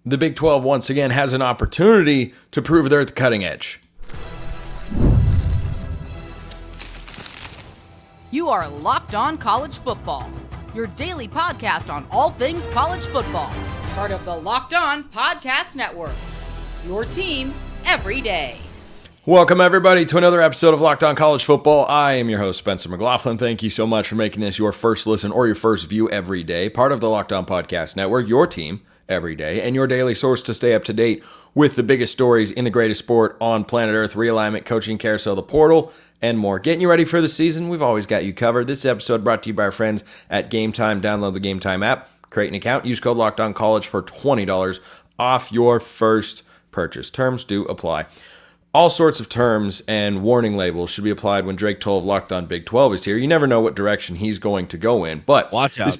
The Big 12 once again has an opportunity to prove they're at the cutting edge. You are Locked On College Football, your daily podcast on all things college football. Part of the Locked On Podcast Network, your team every day. Welcome, everybody, to another episode of Locked On College Football. I am your host, Spencer McLaughlin. Thank you so much for making this your first listen or your first view every day. Part of the Locked On Podcast Network, your team every day, and your daily source to stay up to date with the biggest stories in the greatest sport on planet Earth: realignment, coaching carousel, the portal, and more. Getting you ready for the season, we've always got you covered. This episode brought to you by our friends at Game Time. Download the Game Time app, create an account, use code LOCKEDONCollege for $20 off your first purchase. Terms do apply. All sorts of terms and warning labels should be applied when Drake Toll of Locked On Big 12 is here. You never know what direction he's going to go in, but watch out.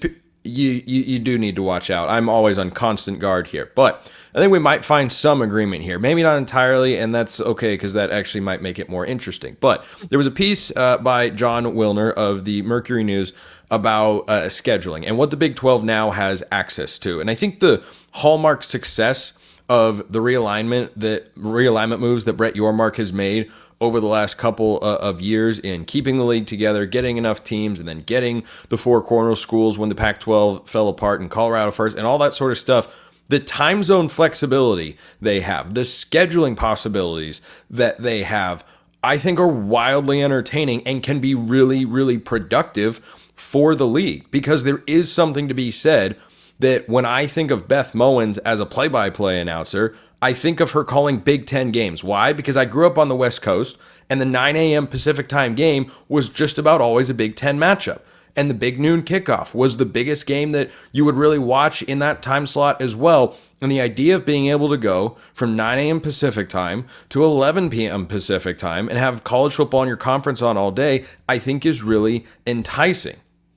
You do need to watch out. I'm always on constant guard here, but I think we might find some agreement here. Maybe not entirely, and that's okay because that actually might make it more interesting. But there was a piece by John Wilner of the Mercury News about scheduling and what the Big 12 now has access to. And I think the hallmark success of the realignment moves that Brett Yormark has made over the last couple of years in keeping the league together, getting enough teams, and then getting the four corner schools when the Pac-12 fell apart and Colorado first, and all that sort of stuff. The time zone flexibility they have, the scheduling possibilities that they have, I think are wildly entertaining and can be really, really productive for the league, because there is something to be said that when I think of Beth Mowins as a play-by-play announcer, I think of her calling Big Ten games. Why? Because I grew up on the West Coast, and the 9 a.m. Pacific time game was just about always a Big Ten matchup. And the big noon kickoff was the biggest game that you would really watch in that time slot as well. And the idea of being able to go from 9 a.m. Pacific time to 11 p.m. Pacific time and have college football in your conference on all day, I think is really enticing.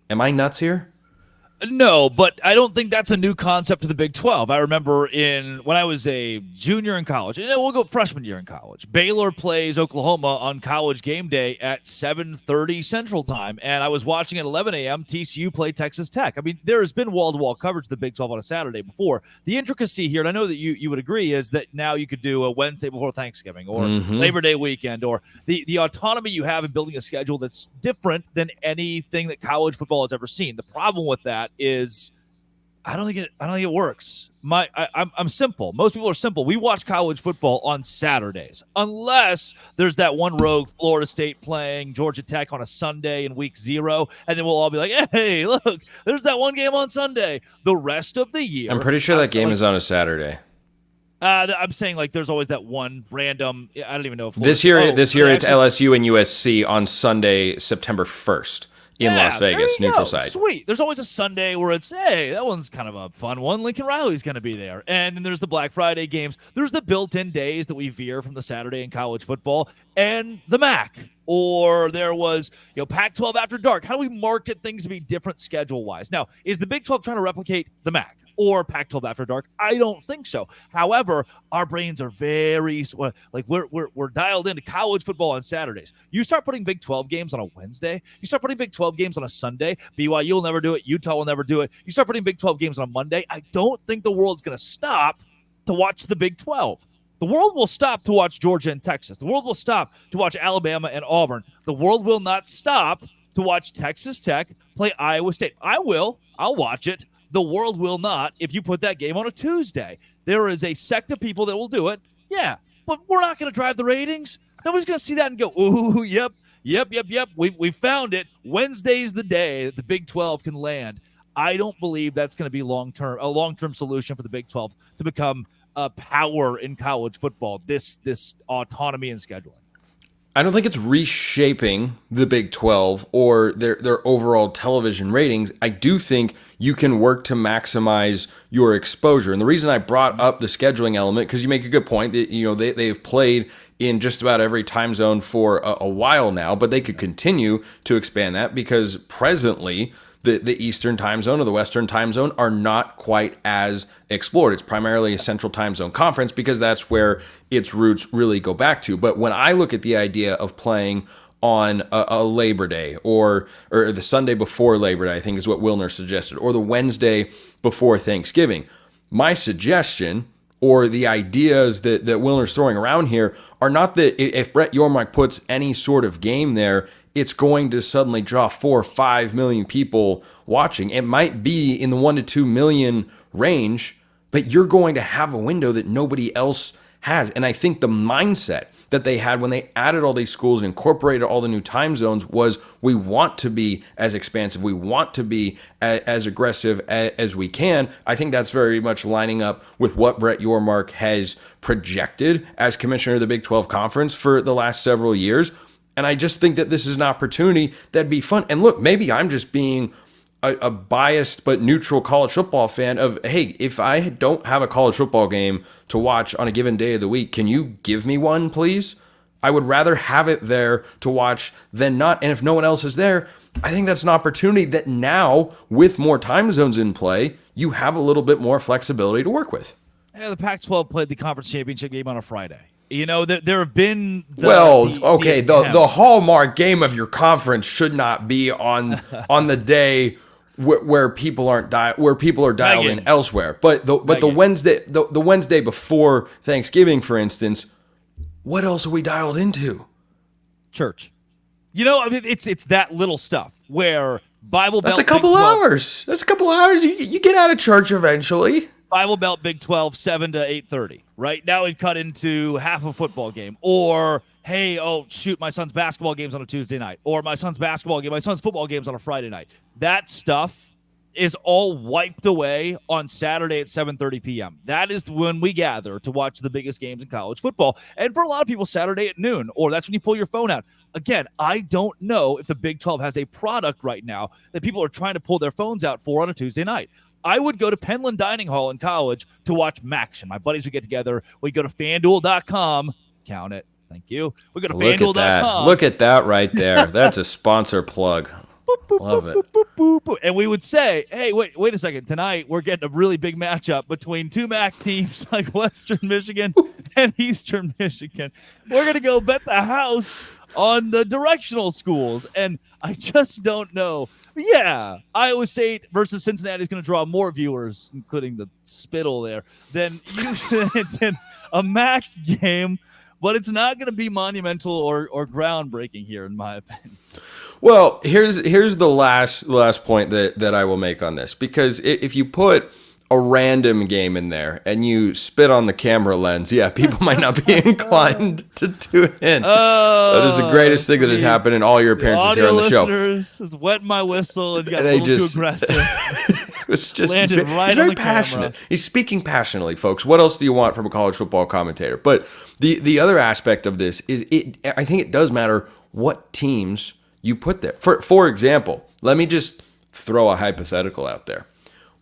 Am I nuts here? No, but I don't think that's a new concept to the Big 12. I remember when I was a junior in college, and we'll go freshman year in college, Baylor plays Oklahoma on college game day at 7:30 Central Time, and I was watching at 11 a.m. TCU play Texas Tech. I mean, there has been wall-to-wall coverage of the Big 12 on a Saturday before. The intricacy here, and I know that you would agree, is that now you could do a Wednesday before Thanksgiving or Labor Day weekend, or the autonomy you have in building a schedule that's different than anything that college football has ever seen. The problem with that is I don't think it works. I'm simple. Most people are simple. We watch college football on Saturdays, unless there's that one rogue Florida State playing Georgia Tech on a Sunday in week 0, and then we'll all be like, "Hey, look, there's that one game on Sunday." The rest of the year, I'm pretty sure that game is on a Saturday. I'm saying like there's always that one random. I don't even know if this year it's LSU and USC on Sunday, September 1st. In Las Vegas, neutral site. Sweet. There's always a Sunday where it's, hey, that one's kind of a fun one. Lincoln Riley's going to be there. And then there's the Black Friday games. There's the built-in days that we veer from the Saturday in college football and the MAC. Or there was, Pac-12 after dark. How do we market things to be different schedule-wise? Now, is the Big 12 trying to replicate the MAC or Pac-12 after dark? I don't think so. However, our brains are very we're dialed into college football on Saturdays. You start putting Big 12 games on a Wednesday. You start putting Big 12 games on a Sunday. BYU will never do it. Utah will never do it. You start putting Big 12 games on a Monday. I don't think the world's going to stop to watch the Big 12. The world will stop to watch Georgia and Texas. The world will stop to watch Alabama and Auburn. The world will not stop to watch Texas Tech play Iowa State. I will. I'll watch it. The world will not if you put that game on a Tuesday. There is a sect of people that will do it. Yeah, but we're not going to drive the ratings. Nobody's going to see that and go, ooh, yep. We found it. Wednesday's the day that the Big 12 can land. I don't believe that's going to be a long-term solution for the Big 12 to become a power in college football, this autonomy and scheduling. I don't think it's reshaping the Big 12 or their overall television ratings. I do think you can work to maximize your exposure. And the reason I brought up the scheduling element, because you make a good point that they've played in just about every time zone for a while now, but they could continue to expand that because presently the Eastern time zone or the Western time zone are not quite as explored. It's primarily a Central time zone conference because that's where its roots really go back to. But when I look at the idea of playing on a Labor Day or the Sunday before Labor Day, I think is what Wilner suggested, or the Wednesday before Thanksgiving, my suggestion or the ideas that Wilner's throwing around here are not that if Brett Yormark puts any sort of game there, it's going to suddenly draw 4 or 5 million people watching. It might be in the 1 to 2 million range, but you're going to have a window that nobody else has. And I think the mindset that they had when they added all these schools and incorporated all the new time zones was, we want to be as expansive, we want to be as aggressive as we can. I think that's very much lining up with what Brett Yormark has projected as commissioner of the Big 12 Conference for the last several years. And I just think that this is an opportunity that'd be fun. And look, maybe I'm just being a biased but neutral college football fan of, hey, if I don't have a college football game to watch on a given day of the week, can you give me one, please? I would rather have it there to watch than not. And if no one else is there, I think that's an opportunity that now, with more time zones in play, you have a little bit more flexibility to work with. Yeah, the Pac-12 played the conference championship game on a Friday. You know, there have been the hallmark game of your conference should not be on the day where people are dialed in elsewhere. But the Wednesday before Thanksgiving, for instance, what else are we dialed into? Church. You know, I mean, it's that little stuff where Bible Belt. That's a couple hours. That's a couple hours. You get out of church eventually. Bible Belt Big 12, 7 to 8:30. Right now we've cut into half a football game, or hey, oh shoot, my son's basketball game's on a Tuesday night, or my son's football game's on a Friday night. That stuff is all wiped away on Saturday at 7:30 p.m. That is when we gather to watch the biggest games in college football. And for a lot of people, Saturday at noon, or that's when you pull your phone out. Again, I don't know if the Big 12 has a product right now that people are trying to pull their phones out for on a Tuesday night. I would go to Penland Dining Hall in college to watch Maction. My buddies would get together. We'd go to FanDuel.com. Count it. Thank you. We go to FanDuel.com. Look at that right there. That's a sponsor plug. Love it. And we would say, hey, wait a second. Tonight, we're getting a really big matchup between two MAC teams like Western Michigan and Eastern Michigan. We're going to go bet the house on the directional schools. And I just don't know. Yeah, Iowa State versus Cincinnati is going to draw more viewers, including the spittle there, than a MAC game. But it's not going to be monumental or groundbreaking here, in my opinion. Well, here's the last point that I will make on this, because if you put a random game in there and you spit on the camera lens, yeah, people might not be inclined to tune in. That is the greatest thing that has happened in all your appearances here on the show. Just wetting my whistle and got a little too aggressive. It's just he's very passionate. Camera. He's speaking passionately, folks. What else do you want from a college football commentator? But the other aspect of this is I think it does matter what teams you put there. For example, let me just throw a hypothetical out there.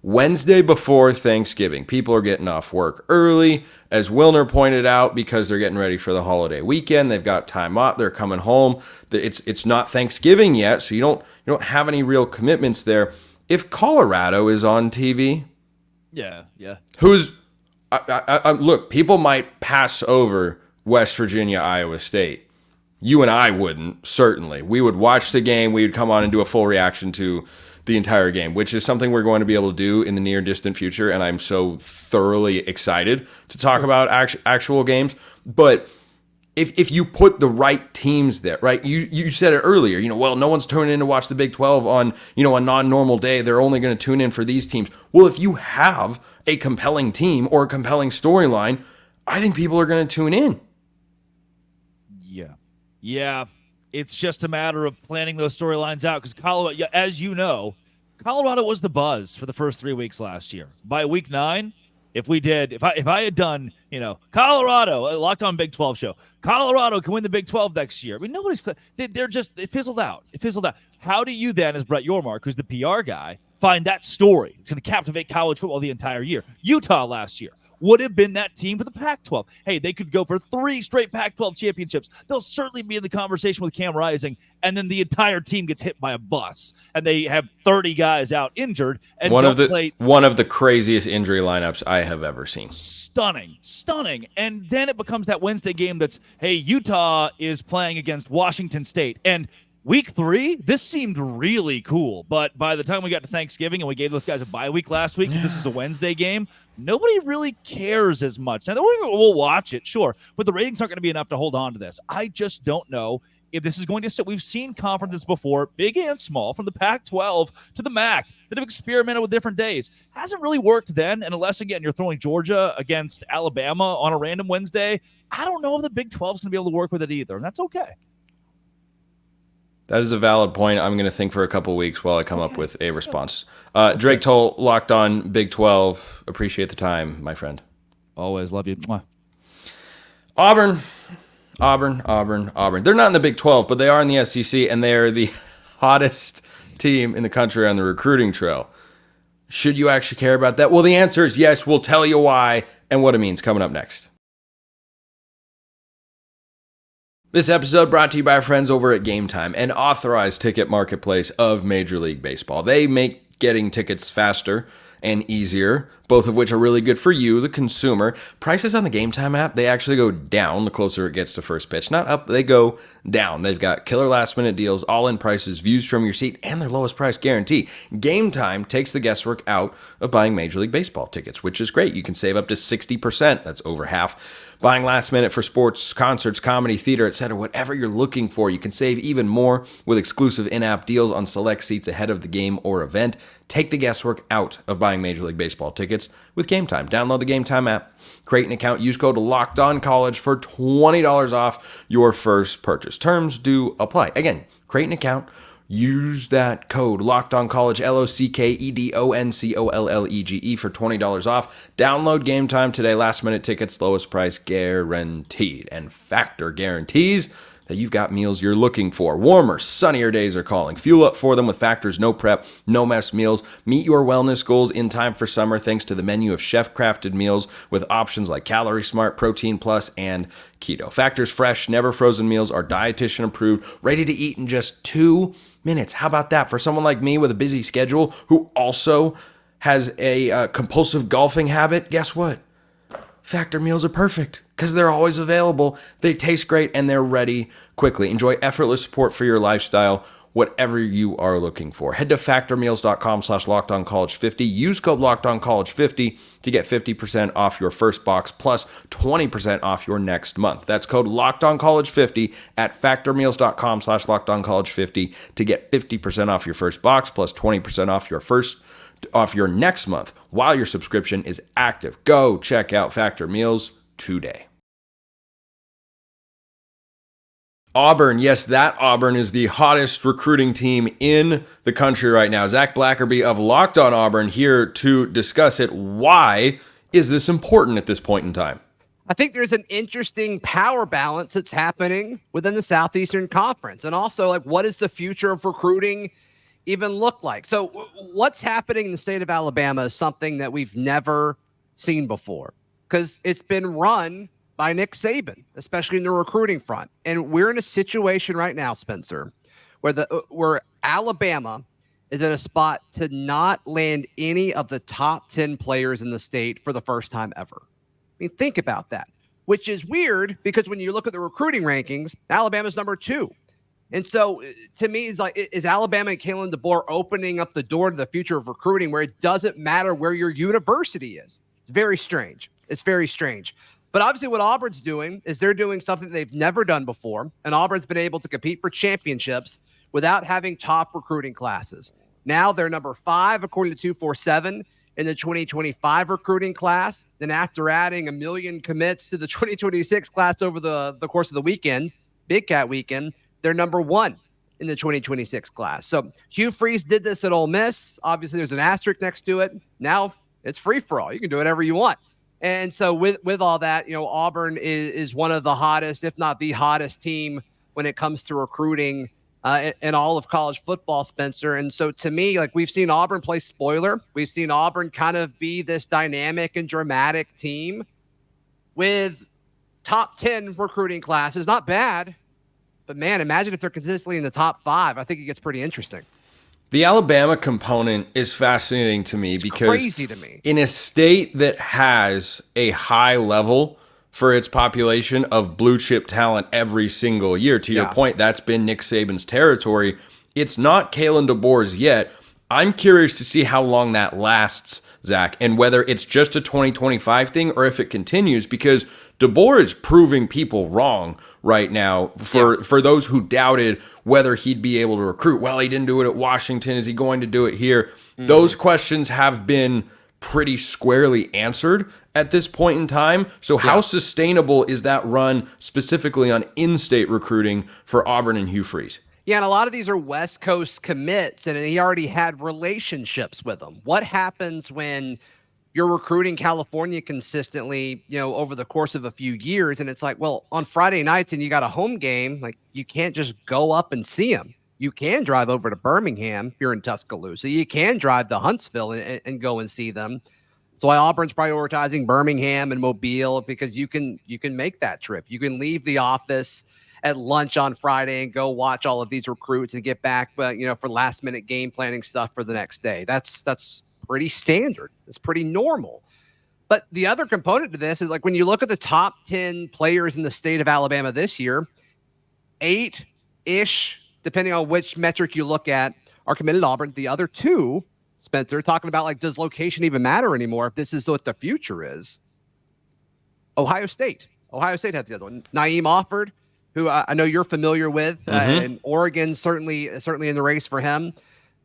Wednesday before Thanksgiving, people are getting off work early, as Wilner pointed out, because they're getting ready for the holiday weekend. They've got time off. They're coming home. It's not Thanksgiving yet, so you don't have any real commitments there. If Colorado is on TV, yeah, look, people might pass over West Virginia, Iowa State. You and I wouldn't, certainly. We would watch the game. We would come on and do a full reaction to the entire game, which is something we're going to be able to do in the near distant future. And I'm so thoroughly excited to talk about actual games. But if you put the right teams there, right? You said it earlier, well, no one's tuning in to watch the Big 12 on, a non-normal day. They're only going to tune in for these teams. Well, if you have a compelling team or a compelling storyline, I think people are going to tune in. Yeah. It's just a matter of planning those storylines out, because Colorado, as you know, Colorado was the buzz for the first 3 weeks last year. By week 9, if I had done, Colorado, Locked On Big 12 show, Colorado can win the Big 12 next year. I mean, it fizzled out. How do you then, as Brett Yormark, who's the PR guy, find that story? It's going to captivate college football the entire year. Utah last year would have been that team for the Pac-12. Hey, they could go for 3 straight Pac-12 championships. They'll certainly be in the conversation with Cam Rising, and then the entire team gets hit by a bus, and they have 30 guys out injured. And one of the craziest injury lineups I have ever seen. Stunning. And then it becomes that Wednesday game that's, hey, Utah is playing against Washington State, and Week 3, this seemed really cool, but by the time we got to Thanksgiving and we gave those guys a bye week last week, because this is a Wednesday game, nobody really cares as much. Now, we'll watch it, sure, but the ratings aren't going to be enough to hold on to this. I just don't know if this is going to sit. We've seen conferences before, big and small, from the Pac-12 to the MAC, that have experimented with different days. Hasn't really worked then, and unless, again, you're throwing Georgia against Alabama on a random Wednesday, I don't know if the Big 12 is going to be able to work with it either, and that's okay. That is a valid point. I'm going to think for a couple weeks while I come up with a response. Drake Toll, Locked On Big 12. Appreciate the time, my friend. Always love you. Mwah. Auburn. They're not in the Big 12, but they are in the SEC, and they are the hottest team in the country on the recruiting trail. Should you actually care about that? Well, the answer is yes. We'll tell you why and what it means coming up next. This episode brought to you by our friends over at Game Time, an authorized ticket marketplace of Major League Baseball. They make getting tickets faster and easier, both of which are really good for you, the consumer. Prices on the Game Time app, they actually go down the closer it gets to first pitch. Not up, they go down. They've got killer last-minute deals, all-in prices, views from your seat, and their lowest price guarantee. Game Time takes the guesswork out of buying Major League Baseball tickets, which is great. You can save up to 60%. That's over half. Buying last minute for sports, concerts, comedy, theater, etc., whatever you're looking for, you can save even more with exclusive in-app deals on select seats ahead of the game or event. Take the guesswork out of buying Major League Baseball tickets with Game Time. Download the Game Time app, create an account, use code LOCKEDONCollege for $20 off your first purchase. Terms do apply. Again, create an account, use that code LOCKEDONCollege, LOCKEDONCOLLEGE for $20 off. Download Game Time today. Last minute tickets, lowest price guaranteed. And Factor guarantees that you've got meals you're looking for. Warmer, sunnier days are calling. Fuel up for them with Factor's no prep, no mess meals. Meet your wellness goals in time for summer thanks to the menu of chef-crafted meals with options like Calorie Smart, Protein Plus, and Keto. Factor's fresh, never frozen meals are dietitian approved, ready to eat in just 2 minutes. How about that? For someone like me with a busy schedule who also has a compulsive golfing habit, guess what? Factor meals are perfect because they're always available. They taste great and they're ready quickly. Enjoy effortless support for your lifestyle, whatever you are looking for. Head to factormeals.com/LockedOnCollege50. Use code LockedOnCollege50 to get 50% off your first box plus 20% off your next month. That's code LockedOnCollege50 at factormeals.com/LockedOnCollege50 to get 50% off your first box plus 20% off your next month while your subscription is active. Go check out Factor Meals today. Auburn, yes, that Auburn is the hottest recruiting team in the country right now. Zac Blackerby of Locked On Auburn here to discuss it. Why is this important at this point in time? I think there's an interesting power balance that's happening within the Southeastern Conference. And also, like, what does the future of recruiting even look like? So what's happening in the state of Alabama is something that we've never seen before because it's been run by Nick Saban, especially in the recruiting front. And we're in a situation right now, Spencer, where Alabama is in a spot to not land any of the top 10 players in the state for the first time ever. I mean, think about that, which is weird because when you look at the recruiting rankings, Alabama's number 2. And so to me, it's like, is Alabama and Kalen DeBoer opening up the door to the future of recruiting where it doesn't matter where your university is? It's very strange. It's very strange. But obviously what Auburn's doing is they're doing something they've never done before. And Auburn's been able to compete for championships without having top recruiting classes. Now they're number 5, according to 247, in the 2025 recruiting class. Then after adding 1 million commits to the 2026 class over the course of the weekend, Big Cat weekend, they're number 1 in the 2026 class. So Hugh Freeze did this at Ole Miss. Obviously, there's an asterisk next to it. Now it's free for all. You can do whatever you want. And so with all that, you know, Auburn is one of the hottest, if not the hottest team when it comes to recruiting in all of college football, Spencer. And so to me, like, we've seen Auburn play spoiler. We've seen Auburn kind of be this dynamic and dramatic team with top 10 recruiting classes. Not bad. But, man, imagine if they're consistently in the top 5. I think it gets pretty interesting. The Alabama component is fascinating to me because crazy to me. In a state that has a high level for its population of blue chip talent every single year. To your point, that's been Nick Saban's territory. It's not Kalen DeBoer's yet. I'm curious to see how long that lasts, Zach, and whether it's just a 2025 thing or if it continues, because DeBoer is proving people wrong right now for those who doubted whether he'd be able to recruit. Well, he didn't do it at Washington. Is he going to do it here? Those questions have been pretty squarely answered at this point in time. So how sustainable is that run specifically on in-state recruiting for Auburn and Hugh Freeze? Yeah, and a lot of these are West Coast commits, and he already had relationships with them. What happens when you're recruiting California consistently, over the course of a few years, and it's like, well, on Friday nights and you got a home game, like you can't just go up and see them. You can drive over to Birmingham if you're in Tuscaloosa. You can drive to Huntsville and go and see them. That's why Auburn's prioritizing Birmingham and Mobile, because you can make that trip. You can leave the office at lunch on Friday and go watch all of these recruits and get back, but for last minute game planning stuff for the next day. That's pretty standard. It's pretty normal. But the other component to this is, like, when you look at the top 10 players in the state of Alabama this year, 8-ish, depending on which metric you look at, are committed to Auburn. The other 2, Spencer, talking about, like, does location even matter anymore if this is what the future is? Ohio State. Ohio State has the other one. Naeem Offord, who I know you're familiar with, and Oregon certainly in the race for him.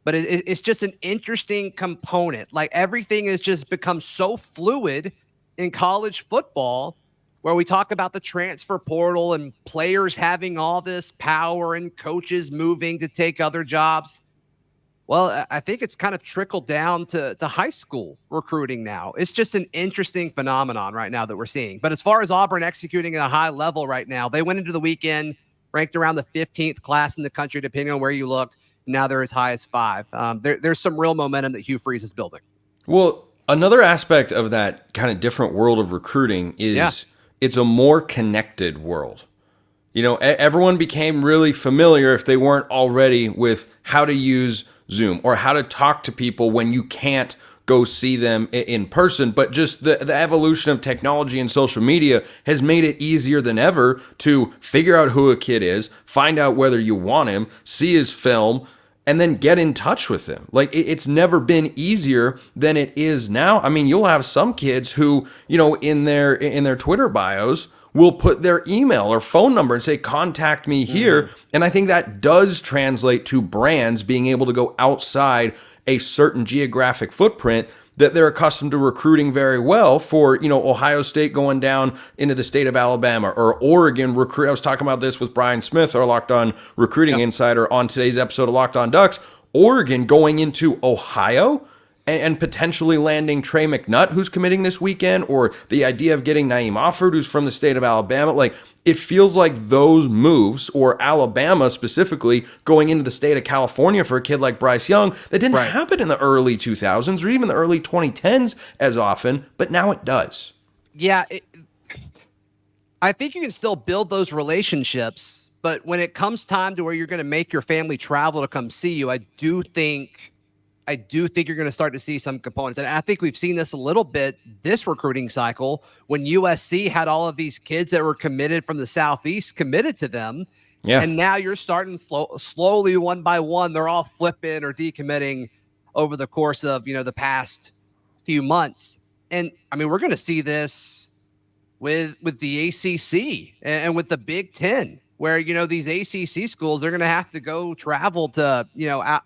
But it's just an interesting component. Like, everything has just become so fluid in college football, where we talk about the transfer portal and players having all this power and coaches moving to take other jobs. Well, I think it's kind of trickled down to high school recruiting now. It's just an interesting phenomenon right now that we're seeing. But as far as Auburn executing at a high level right now, they went into the weekend ranked around the 15th class in the country, depending on where you looked. Now they're as high as 5. There's some real momentum that Hugh Freeze is building. Well, another aspect of that kind of different world of recruiting is it's a more connected world. Everyone became really familiar, if they weren't already, with how to use Zoom or how to talk to people when you can't go see them in person. But just the evolution of technology and social media has made it easier than ever to figure out who a kid is, find out whether you want him, see his film, and then get in touch with him. Like, it's never been easier than it is now. I mean, you'll have some kids who, in their Twitter bios will put their email or phone number and say, contact me here. And I think that does translate to brands being able to go outside a certain geographic footprint that they're accustomed to recruiting very well for, Ohio State going down into the state of Alabama, or Oregon recruit. I was talking about this with Brian Smith, our Locked On recruiting insider, on today's episode of Locked On Ducks. Oregon going into Ohio and potentially landing Trey McNutt, who's committing this weekend, or the idea of getting Naeem Offord, who's from the state of Alabama. Like, it feels like those moves, or Alabama specifically going into the state of California for a kid like Bryce Young, that didn't happen in the early 2000s or even the early 2010s as often, but now it does. Yeah, I think you can still build those relationships, but when it comes time to where you're going to make your family travel to come see you, I do think you're going to start to see some components. And I think we've seen this a little bit this recruiting cycle, when USC had all of these kids that were committed from the Southeast committed to them. Yeah. And now you're starting slowly, one by one, they're all flipping or decommitting over the course of, the past few months. And I mean, we're going to see this with the ACC and with the Big Ten, where, these ACC schools, they're going to have to go travel to,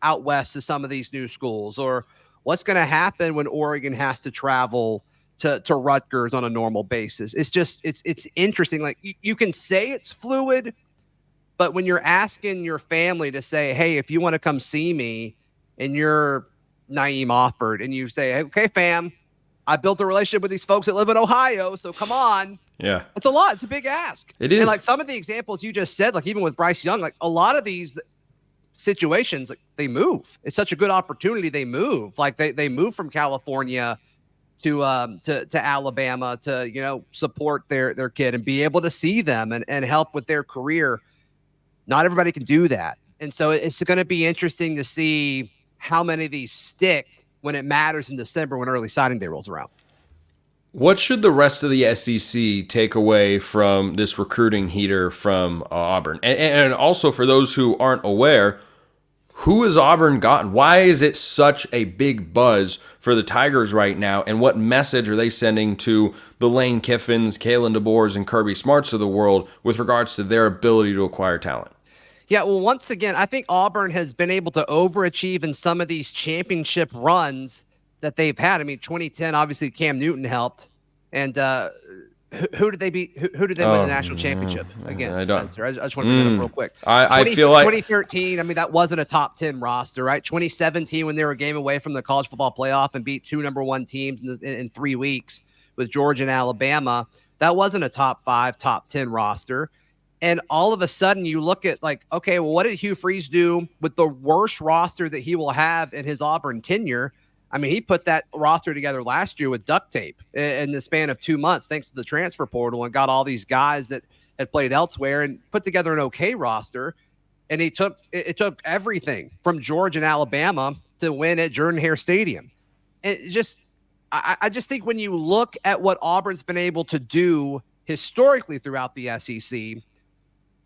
out west to some of these new schools. Or what's going to happen when Oregon has to travel to Rutgers on a normal basis? It's just, it's interesting. Like, you can say it's fluid, but when you're asking your family to say, hey, if you want to come see me, and you're Naeem Offord, and you say, okay, fam, I built a relationship with these folks that live in Ohio, so come on. Yeah. It's a lot. It's a big ask. It is. And like some of the examples you just said, like even with Bryce Young, like a lot of these situations, like, they move. It's such a good opportunity. They move. Like they move from California to Alabama to, support their kid and be able to see them and help with their career. Not everybody can do that. And so it's going to be interesting to see how many of these stick when it matters in December, when early signing day rolls around. What should the rest of the SEC take away from this recruiting heater from Auburn? And also for those who aren't aware, who has Auburn gotten? Why is it such a big buzz for the Tigers right now? And what message are they sending to the Lane Kiffins, Kalen DeBoers, and Kirby Smarts of the world with regards to their ability to acquire talent? Yeah, well, once again, I think Auburn has been able to overachieve in some of these championship runs that they've had. I mean, 2010, obviously Cam Newton helped. And who did they beat? Who did they win the national championship against, Spencer? I just want to bring that up real quick. I feel like 2013, I mean, that wasn't a top 10 roster, right? 2017, when they were a game away from the college football playoff and beat 2 number 1 teams in 3 weeks with Georgia and Alabama, that wasn't a top 5, top 10 roster. And all of a sudden you look at like, okay, well, what did Hugh Freeze do with the worst roster that he will have in his Auburn tenure? I mean, he put that roster together last year with duct tape in the span of 2 months, thanks to the transfer portal, and got all these guys that had played elsewhere and put together an okay roster. And it took everything from Georgia and Alabama to win at Jordan-Hare Stadium. And I just think when you look at what Auburn's been able to do historically throughout the SEC,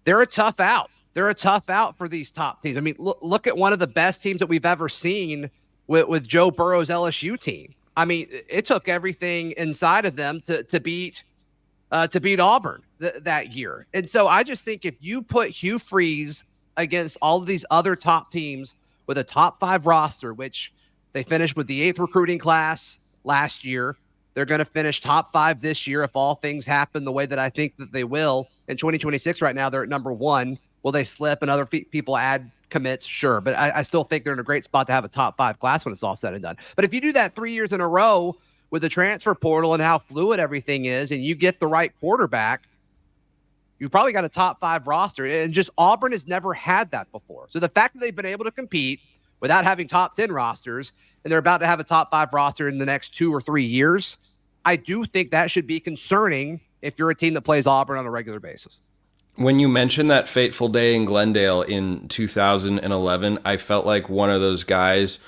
they're a tough out. They're a tough out for these top teams. I mean, look at one of the best teams that we've ever seen with Joe Burrow's LSU team. I mean, it took everything inside of them to beat Auburn that year. And so I just think if you put Hugh Freeze against all of these other top teams with a top 5 roster, which they finished with the 8th recruiting class last year, they're going to finish top 5 this year if all things happen the way that I think that they will. In 2026 right now, they're at number 1. Will they slip and other people add commits? Sure. But I still think they're in a great spot to have a top 5 class when it's all said and done. But if you do that 3 years in a row with the transfer portal and how fluid everything is, and you get the right quarterback, you probably got a top 5 roster. And just Auburn has never had that before. So the fact that they've been able to compete without having top 10 rosters, and they're about to have a top 5 roster in the next 2 or 3 years, I do think that should be concerning if you're a team that plays Auburn on a regular basis. When you mentioned that fateful day in Glendale in 2011, I felt like one of those guys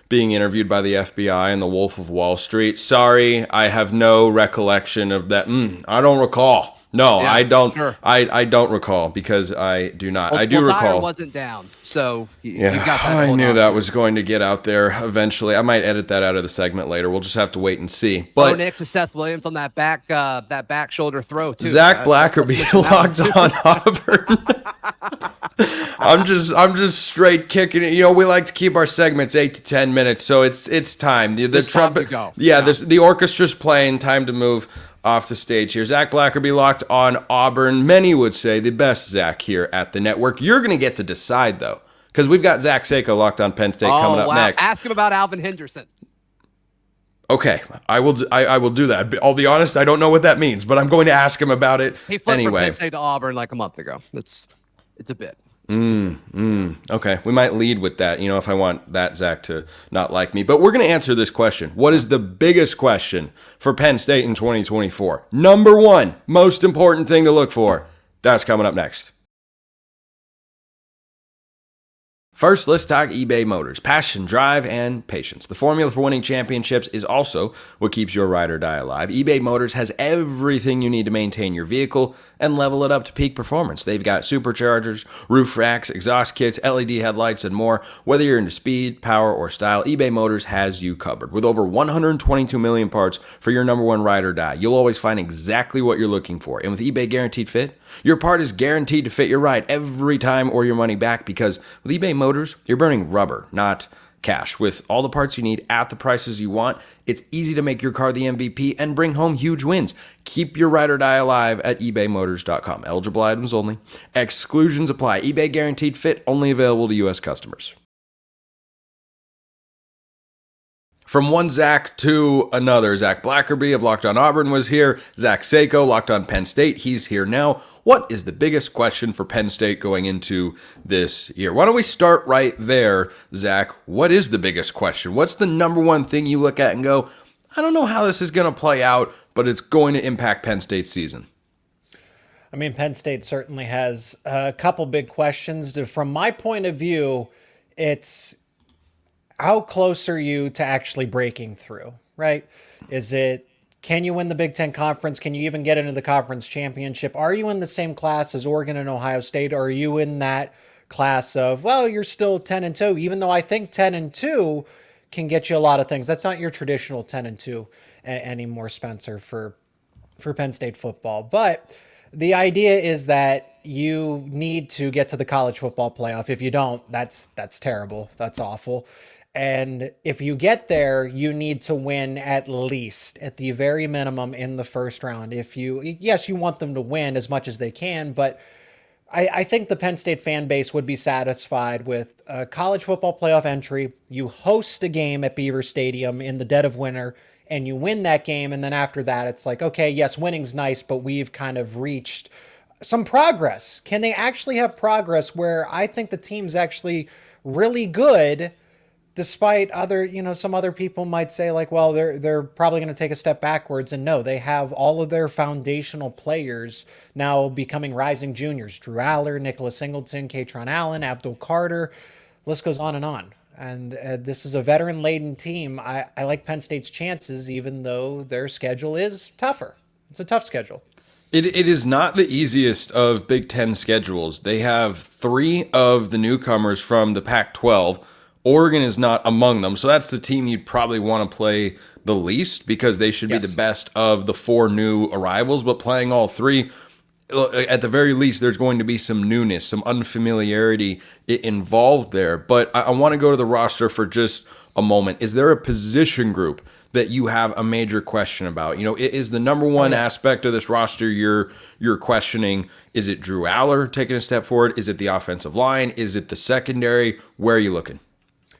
being interviewed by the FBI in The Wolf of Wall Street. Sorry, I have no recollection of that. I don't recall. No, yeah, I don't. Sure. I don't recall because I do not. I do recall. Dyer wasn't down, so yeah, you got that. I knew that was going to get out there eventually. I might edit that out of the segment later. We'll just have to wait and see. But next to Seth Williams on that back shoulder throw too. Zac Blackerby locked on Auburn. I'm just straight kicking it. You know, we like to keep our segments 8 to 10 minutes, so it's time. The trumpet. To go. Yeah, the orchestra's playing. Time to move off the stage here. Zac Blackerby locked on Auburn. Many would say the best Zach here at the network. You're going to get to decide, though, because we've got Zach Seyko locked on Penn State coming up next. Ask him about Alvin Henderson. Okay, I will do that. I'll be honest, I don't know what that means, but I'm going to ask him about it he flipped anyway. From Penn State to Auburn like a month ago. It's a bit. Okay, we might lead with that, you know, if I want that Zach to not like me. But we're going to answer this question. What is the biggest question for Penn State in 2024? Number 1, most important thing to look for. That's coming up next. First, let's talk eBay Motors. Passion, drive, and patience. The formula for winning championships is also what keeps your ride or die alive. eBay Motors has everything you need to maintain your vehicle and level it up to peak performance. They've got superchargers, roof racks, exhaust kits, LED headlights, and more. Whether you're into speed, power, or style, eBay Motors has you covered. With over 122 million parts for your number 1 ride or die, you'll always find exactly what you're looking for. And with eBay Guaranteed Fit, your part is guaranteed to fit your ride every time or your money back, because with eBay Motors, you're burning rubber, not cash. With all the parts you need at the prices you want, it's easy to make your car the MVP and bring home huge wins. Keep your ride or die alive at ebaymotors.com. Eligible items only. Exclusions apply. eBay Guaranteed Fit only available to U.S. customers. From one Zach to another, Zac Blackerby of Locked On Auburn was here. Zach Seyko, Locked On Penn State, he's here now. What is the biggest question for Penn State going into this year? Why don't we start right there, Zach? What is the biggest question? What's the number 1 thing you look at and go, I don't know how this is going to play out, but it's going to impact Penn State's season? I mean, Penn State certainly has a couple big questions. From my point of view, it's how close are you to actually breaking through, right? Is it Can you win the Big Ten Conference? Can you even get into the conference championship? Are you in the same class as Oregon and Ohio State? Or are you in that class of, well, you're still 10-2, even though I think 10-2 can get you a lot of things. That's not your traditional 10-2 anymore, Spencer, for Penn State football. But the idea is that you need to get to the college football playoff. If you don't, that's terrible. That's awful. And if you get there, you need to win at least, at the very minimum, in the first round. Yes, you want them to win as much as they can, but I think the Penn State fan base would be satisfied with a college football playoff entry. You host a game at Beaver Stadium in the dead of winter, and you win that game. And then after that, it's like, okay, yes, winning's nice, but we've kind of reached some progress. Can they actually have progress where I think the team's actually really good, despite some other people might say like, well, they're probably going to take a step backwards. And no, they have all of their foundational players now becoming rising juniors. Drew Aller, Nicholas Singleton, Katron Allen, Abdul Carter, list goes on and on. And this is a veteran-laden team. I like Penn State's chances, even though their schedule is tougher. It's a tough schedule. It is not the easiest of Big Ten schedules. They have 3 of the newcomers from the Pac-12. Oregon is not among them, so that's the team you'd probably want to play the least because they should be the best of the 4 new arrivals, but playing all 3, at the very least, there's going to be some newness, some unfamiliarity involved there. But I want to go to the roster for just a moment. Is there a position group that you have a major question about? Is the number one aspect of this roster you're questioning, is it Drew Aller taking a step forward? Is it the offensive line? Is it the secondary? Where are you looking?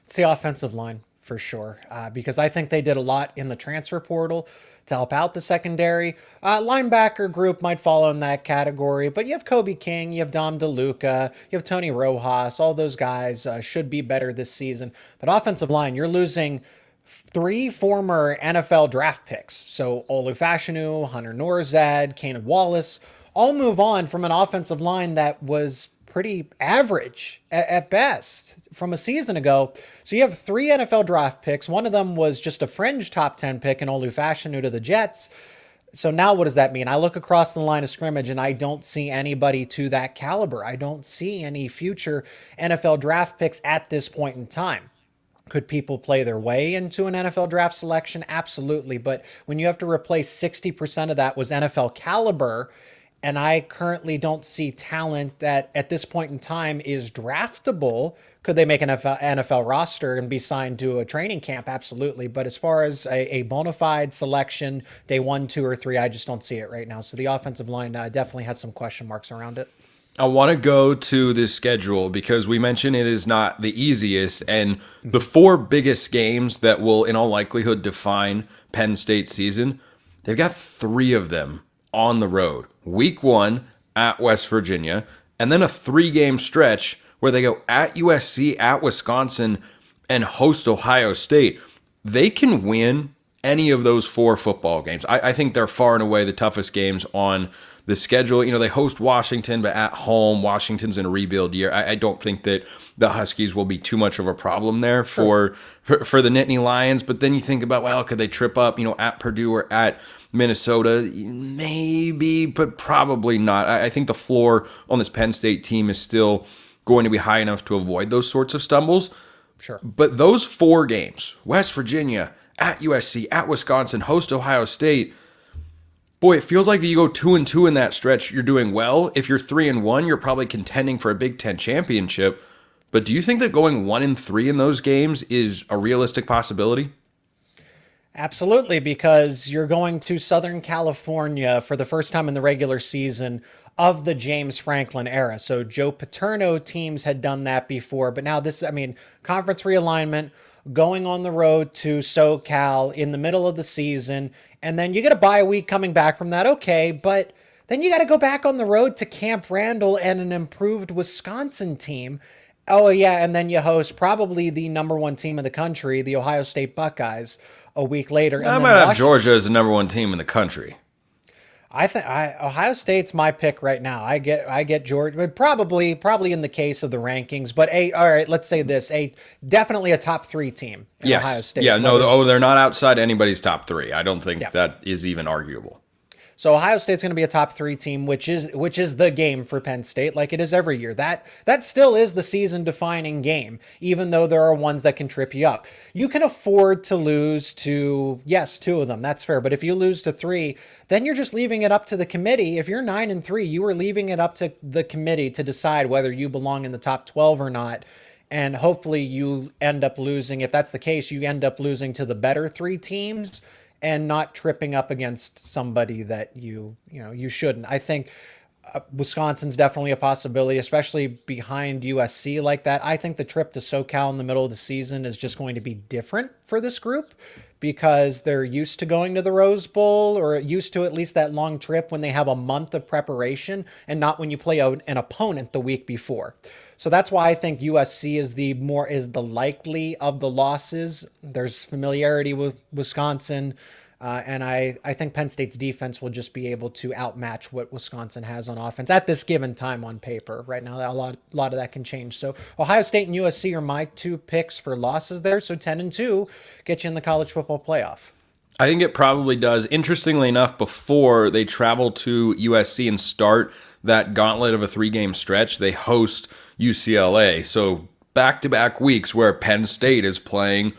It's the offensive line for sure, because I think they did a lot in the transfer portal to help out the secondary. Linebacker group might fall in that category, but you have Kobe King, you have Dom DeLuca, you have Tony Rojas. All those guys should be better this season. But offensive line, you're losing 3 former NFL draft picks. So Olu Fashanu, Hunter Norzad, Kanan Wallace, all move on from an offensive line that was pretty average at best from a season ago. So you have 3 NFL draft picks. One of them was just a fringe top 10 pick in Olu Fashanu to the Jets. So now what does that mean? I look across the line of scrimmage and I don't see anybody to that caliber. I don't see any future NFL draft picks at this point in time. Could people play their way into an NFL draft selection? Absolutely. But when you have to replace 60% of that was NFL caliber, and I currently don't see talent that at this point in time is draftable. Could they make an NFL roster and be signed to a training camp? Absolutely. But as far as a bona fide selection, day 1, 2, or 3, I just don't see it right now. So the offensive line definitely has some question marks around it. I want to go to this schedule because we mentioned it is not the easiest, and the 4 biggest games that will in all likelihood define Penn State's season, they've got 3 of them on the road. Week 1 at West Virginia, and then a 3-game stretch where they go at USC, at Wisconsin, and host Ohio State. They can win any of those 4 football games. I think they're far and away the toughest games on the schedule. They host Washington, but at home, Washington's in a rebuild year. I don't think that the Huskies will be too much of a problem there for the Nittany Lions. But then you think about, well, could they trip up, at Purdue or at Minnesota? Maybe, but probably not. I think the floor on this Penn State team is still going to be high enough to avoid those sorts of stumbles. Sure. But those 4 games, West Virginia, at USC, at Wisconsin, host Ohio State, boy, it feels like if you go 2-2 in that stretch, you're doing well. If you're 3-1, you're probably contending for a Big Ten championship. But do you think that going 1-3 in those games is a realistic possibility? Absolutely, because you're going to Southern California for the first time in the regular season of the James Franklin era. So Joe Paterno teams had done that before, but now conference realignment, going on the road to SoCal in the middle of the season, and then you get a bye week coming back from that. Okay, but then you got to go back on the road to Camp Randall and an improved Wisconsin team. Oh yeah, and then you host probably the number 1 team in the country, the Ohio State Buckeyes, a week later. I might have Georgia as the number 1 team in the country. I think Ohio State's my pick right now. I get Georgia, but probably in the case of the rankings, but all right, let's say this, definitely a top 3 team in Yes. Ohio State. Yeah, no, they're not outside anybody's top 3. I don't think Yeah. that is even arguable. So Ohio State's going to be a top 3 team, which is the game for Penn State, like it is every year. That still is the season-defining game, even though there are ones that can trip you up. You can afford to lose to, yes, 2 of them. That's fair. But if you lose to 3, then you're just leaving it up to the committee. If you're 9-3, you are leaving it up to the committee to decide whether you belong in the top 12 or not. And hopefully you end up losing. If that's the case, you end up losing to the better 3 teams and not tripping up against somebody that you shouldn't. I think Wisconsin's definitely a possibility, especially behind USC like that. I think the trip to SoCal in the middle of the season is just going to be different for this group because they're used to going to the Rose Bowl, or used to at least that long trip when they have a month of preparation and not when you play an opponent the week before. So that's why I think USC is the likely of the losses. There's familiarity with Wisconsin, and I think Penn State's defense will just be able to outmatch what Wisconsin has on offense at this given time on paper. Right now, a lot of that can change. So Ohio State and USC are my 2 picks for losses there. So 10-2 get you in the college football playoff. I think it probably does. Interestingly enough, before they travel to USC and start that gauntlet of a 3-game stretch, they host UCLA. So back-to-back weeks where Penn State is playing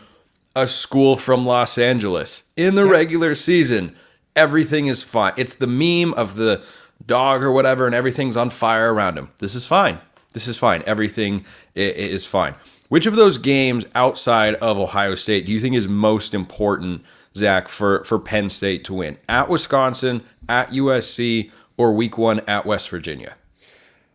a school from Los Angeles. In the regular season, everything is fine. It's the meme of the dog or whatever, and everything's on fire around him. This is fine. Everything is fine. Which of those games outside of Ohio State do you think is most important, Zach, for Penn State to win? At Wisconsin, at USC, or week 1 at West Virginia?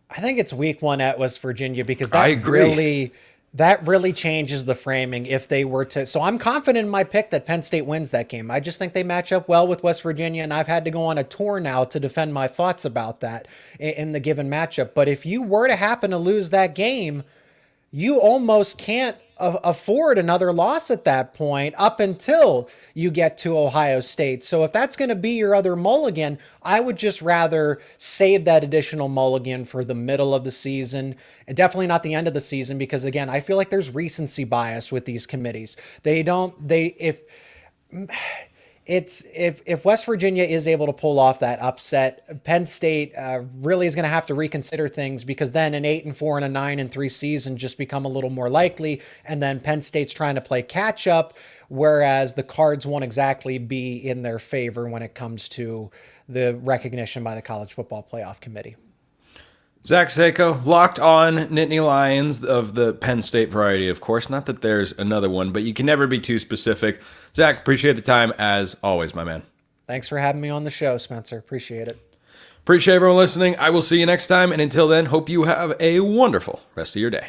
I think it's week 1 at West Virginia because I agree. that really changes the framing if they were to. So I'm confident in my pick that Penn State wins that game. I just think they match up well with West Virginia, and I've had to go on a tour now to defend my thoughts about that in the given matchup. But if you were to happen to lose that game, you almost can't afford another loss at that point up until you get to Ohio State. So if that's going to be your other mulligan, I would just rather save that additional mulligan for the middle of the season, and definitely not the end of the season, because again, I feel like there's recency bias with these committees. If West Virginia is able to pull off that upset, Penn State really is going to have to reconsider things, because then an 8-4 and a 9-3 season just become a little more likely. And then Penn State's trying to play catch up, whereas the cards won't exactly be in their favor when it comes to the recognition by the College Football Playoff Committee. Zach Seyko, Locked On Nittany Lions, of the Penn State variety, of course. Not that there's another one, but you can never be too specific. Zach, appreciate the time as always, my man. Thanks for having me on the show, Spencer. Appreciate it. Appreciate everyone listening. I will see you next time, and until then, hope you have a wonderful rest of your day.